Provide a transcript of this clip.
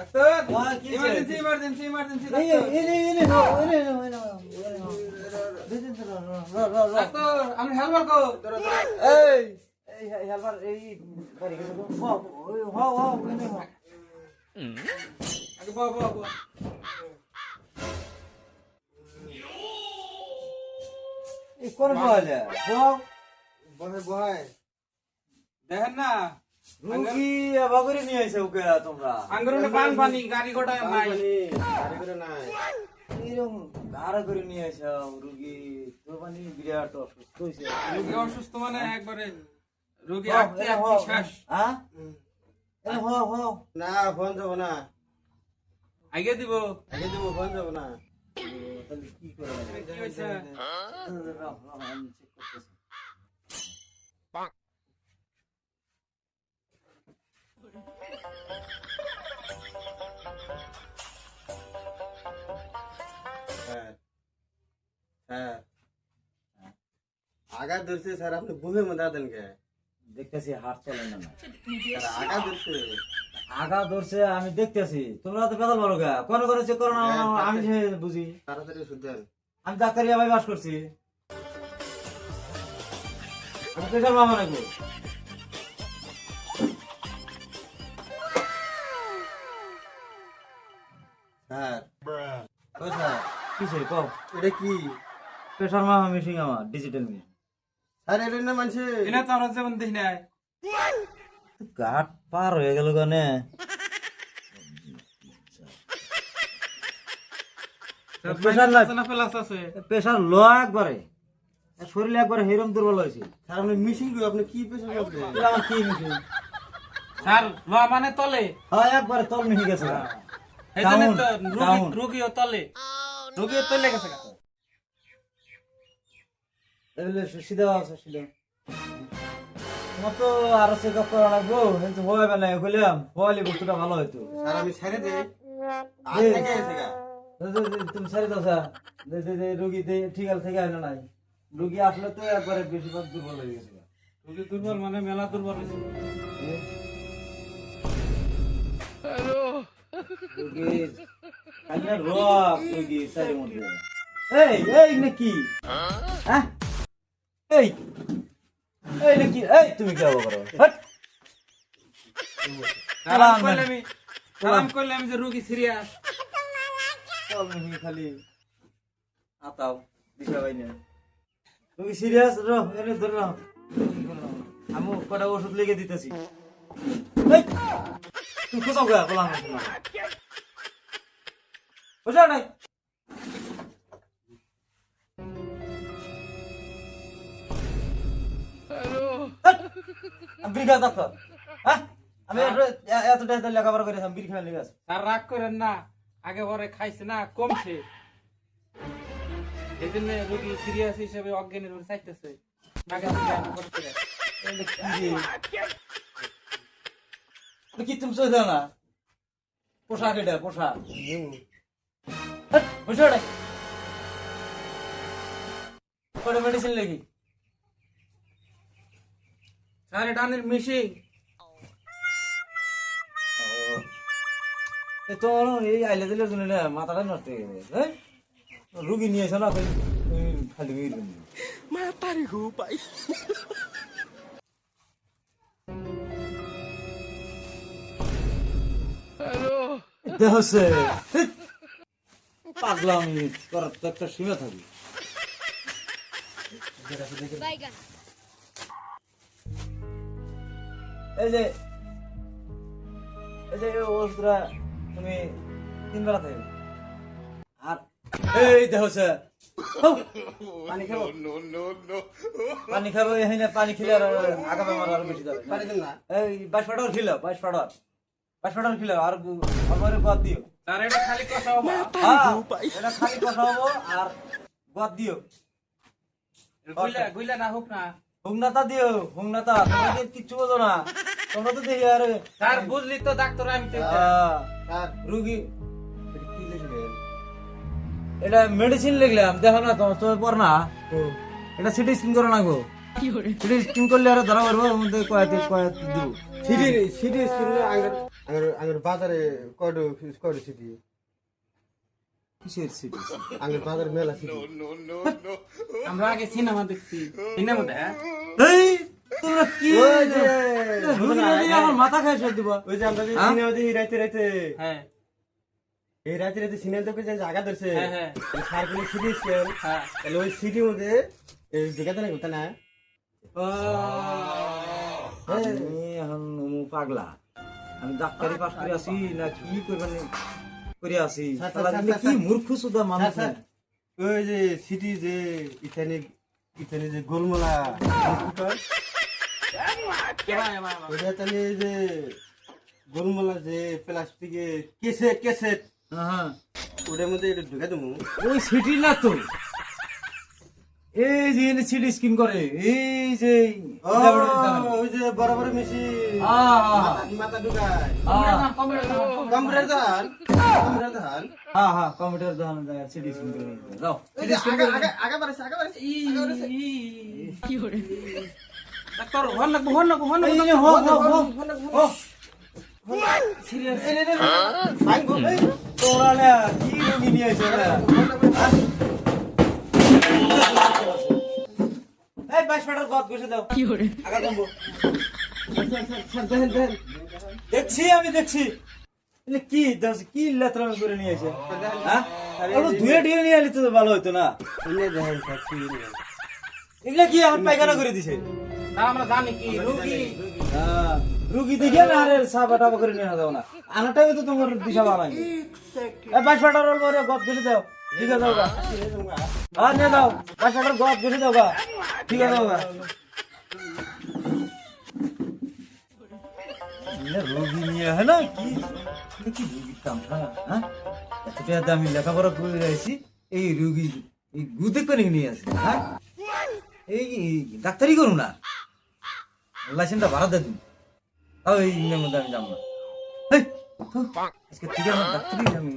Doctor emergency emergency emergency doctor আমি হেলবার কো এই এই হেলপার এই বাড়ি গেছে তো আগে বাবা বাবা এই কোন বলে বহে বহে দেখেন না রুগী বাগরি নিয়ে আইছে ওকে তোমরা আঙ্গরনে পান পানি গাড়ি ঘোড়া নাই গাড়ি করে নাই এরকম গাড়া করে নিয়ে আইছে রুগী তো মানে বিরাট অসুস্থ হইছে রোগী অসুস্থ মানে একবারে রোগী আটকে আটকে শেষ হ্যাঁ এ হ হ না ফোন যাব না আগে দিব আগে দেবো ফোন যাব না তাহলে কি করে কি হইছে আমি চেক করতেছি স্যার স্যার আগা ধরছে স্যার আপনি বুঝে মধ্যে দেন কে দেখতেছি হাত চলে না স্যার আগা ধরছে আগা ধরছে আমি দেখতেছি তোমরা তো বেতাল বলো গা কোন করে চেক করো না আমি যে বুঝি তাড়াতাড়ি শুদ্ধেন আমি ডাক্তারি ভাই বাস করছি আমি প্রেশার মামা নাকি স্যার ও স্যার কিসে কও এটা কি প্রেশার মামা মেশিন আমার ডিজিটাল মেশিন স্যার এটা না মানছে এনা তো আমরা যেমন দেখি নাই কাট পার হয়ে গেল গানে প্রেশার না প্লাস আছে প্রেশার লো একবারে শরীরে একবারে হেরম দুর্বল হয়েছে স্যার আপনি মিশিং করে আপনি কি পেশা করলেন এটা আমার কি মেশিন স্যার লোয়া মানে তলে হ্যাঁ একবারে তল মিহি গেছে এজন্য তো Down. রোগীও তলে রোগীও তলে গেছে তাহলে সিধা আছে সিধা তোমার তো আরো চেক আপ করা লাগবো কিন্তু হবে না বললাম হলে বস্তুটা ভালো হইতো স্যার আমি ছেড়ে দেই আজ এই। থেকে এসে গা তুমি ছেড়ে দাও স্যার রুগী ঠিক আছে থেকে আসলে নাই রুগী আসলে তো একবারে বেশিরভাগ দুর্বল হয়ে গেছে রোগী দুর্বল মানে মেলা দুর্বল হয়েছে রুগীর কান্নার রক রুগী চারি মধ্যে এই এই নাকি হ্যাঁ এই এই নাকি এই তুমি কি করো হট আরাম করলে আমি যে রোগী সিরিয়াস চল নাকি খালি আতাও দিশা ভাই না তুমি সিরিয়াস রো এনে ধরে নাও আমি কটা ওষুধ লিখে দিতেছি এই তুই কোথাও গয়া বলা না বুঝা নাই আমি বিড়ি ডাক্তার হ্যাঁ আমি এত টাকা লেখাপড়া করে বিড়ি খেলা লেগে আছে স্যার রাগ করেন না আগে পরে খাইছে না কমছে এই জন্য রোগী সিরিয়াস হিসেবে অজ্ঞানের উপর চাইতেছে আগে থেকে জ্ঞান করতে হবে। কি তুমি চলে যাও না পোশাক এটা পোশাক বুঝছো ওটা মেডিসিন লেগি স্যার এটা আনের মেশিন তো এই আইলে দিলে জন্য না মাথাটা নষ্ট হয়ে গেছে হ্যাঁ রুগী নিয়ে এসো না খালি মাতারি গো ভাই হচ্ছে পাগলা আমি করার তো একটা সীমা থাকি এই যে ওষুধটা তুমি 3 বেলা খাইবে আর এই দেখো স্যার পানি খাবো পানি খাবো এখানে পানি খেলে আর আগা বেমার আরো বেশি যাবে পানি দেন না এই 22 ফাটার খিলো 22 ফাটার খিলো আর আমার বাদ দিও স্যার এটা খালি কথা হবে এটা খালি কষা হবো আর বাদ দিও গুইলা না হোক না হুংনাতা দিও হুংনাতা তোমাদের কিচ্ছু বোঝো না তোমরা তো দেখি আরে স্যার বুঝলি তো ডাক্তার আমি তো স্যার রুগী এটা কি লিখবেন এটা মেডিসিন লিখলাম দেখো না তোমার পর না এটা সিটি স্ক্যান করো না গো সিটি স্ক্যান করলে আরো ধরা পড়বো ওর মধ্যে কয়েক দিব সিটি সিটি স্ক্রিনে আগে আঙুর বাজারে কয়টা সিটি কিসের সিটি? আঙুর বাজারে মেলা সিটি আমরা আগে সিনেমা দেখছি সিনেমা দেখ এই তোমরা কি ওই যে রুগী না দিয়ে আমার মাথা খাই সব দিবা। ওই যে আমরা যে হ্যাঁ? সিনেমা দেখি রাইতে রাইতে হ্যাঁ এই রাইতে রাইতে সিনেমা দেখে যে জায়গা ধরছে হ্যাঁ হ্যাঁ সারগুলো সিটি স্কেল হ্যাঁ তাহলে ওই সিটির মধ্যে এই জায়গাতে না করতে না আমি এখন পাগলা, আমি ডাক্তারি পাস করে আসি না কি করবেন করে আসি? স্যার, শালা স্যার, তুমি স্যার, কি মূর্খ সুদা মানুষ। স্যার, ওই যে সিটি যে ইথানে ইথানে যে গোলমালা কম্পিউটার ওটা তাহলে এই যে গোলমালা যে প্লাস্টিকে কেসেট হ্যাঁ ওটার মধ্যে এটা ঢুকে দেবো ওই সিটি না তো, এই যে সিটি স্ক্রিন করে এই যে ওই যে বড় বড় মেশিন মাথা ঢুকায় কম্পিউটার দান হ্যাঁ হ্যাঁ কম্পিউটার দোকানে যায় সিটি স্ক্রিন করে যাও সিটি স্ক্রিন করে আগে বাড়ছে ডাক্তার হন লাগবো এই হো হো হো সিরিয়াস তোরা না কি রোগী নিয়ে আইছো না? এই 22 মিটার গদ বসে দাও কি করে আগা দমবো। দেখছি আমি দেখছি এলে কি দাস কি লেতরামি করে নিয়ে এসে হ্যাঁ আরে ধুয়ে ঢিয়ে নিয়ে আলি তো ভালো হতো না। এগুলা কি এখন পায়খানা করে দিছে? না আমরা জানি কি রোগী হ্যাঁ রুগী দেখে না আরে সাবা টাবা করে নিয়ে যাও না আনাটাই তো তোমার দিশা বানাই। এই 22 মিটার রোল করে গদ বসে দাও ঠিক আছে দাও গা হ্যাঁ নিয়ে দাও 22 মিটার গদ বসে দাও গা ঠিক আছে দাও গা। রোগী নিয়ে হয় না কি কি রুগীর কাম হ্যাঁ এত টাকা দামি লেখাপড়া করে রয়েছি এই রুগী এই গুদে করে নিয়ে আসে হ্যাঁ এই ডাক্তারি করুন না লাইসেন্সটা ভাড়া দে তুমি তাও এই মধ্যে আমি যাবো না। আজকে ঠিক আছে ডাক্তারি আমি